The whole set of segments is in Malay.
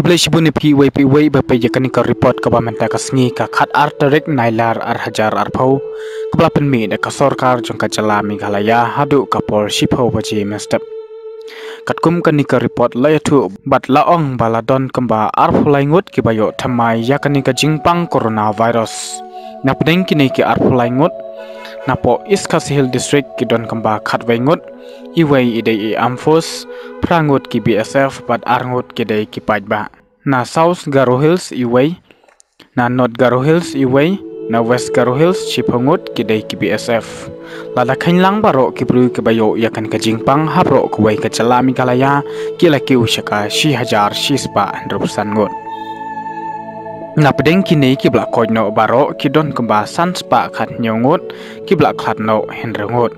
Kublai shibun pi wei ba pe yakani ka report ka ba menta ka sngi ka khat artarik nailar ar hajar ar phau kubla pen mi da ka sarkar jong ka chala Meghalaya hadu ka por shipho ba ji mestap katkum kani ka report la thu bat la ong baladon kamba ar phulai ngut ki bayo thamai yakani ka jingpang coronavirus na pdeng kini ki ar phulai ngut na po East Khasi Hills district ki don kamba khat wei ngut iwei idei amfos prangut ki BSF bat arngut ki dei ki pajba na South Garo Hills iwei na North Garo Hills iwei na West Garo Hills chipangut ki dei ki BSF lada khainlang baro ki bru ki bayo yakan ka jingpang habro ko wei ka chala Meghalaya ki la ki ushaka 6000 shispa rusan ngut na pedeng kini ki blak koino baro ki don kamba sanspa khat nyongut ki blak khat no henrengut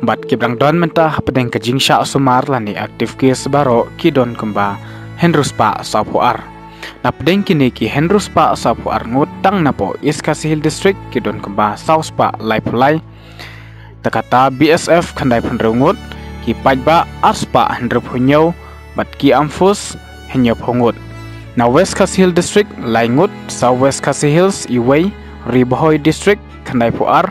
bat ki brang don menta pedeng ka jingsha sumar lani active case baro ki don kamba henruspa sapuar na pedeng kini ki henruspa sapuar ngut tang na po East Khasi Hills district ki don kamba southpa laipulai takata BSF khandai phenrengut ki pajba arspa henrephunyau bat ki amfus henyo phongut na West Khasi Hills district laingut South West Khasi Hills iwei Ribohoi district khandai puar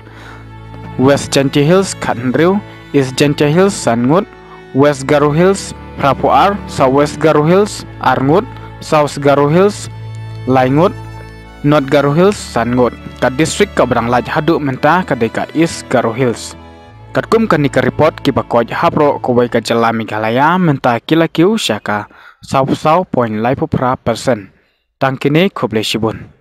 West Janti Hills khandriu East Janti Hills sangut West Garo Hills prapuar South West Garo Hills arngut South Garo Hills laingut North Garo Hills sangut ka district ka brang laj hadu menta ka deka East Garo Hills katkum kani ka report ki bakoj hapro ko wei ka jala Meghalaya menta kila kiu shaka 20.5% tangkine kublai shibun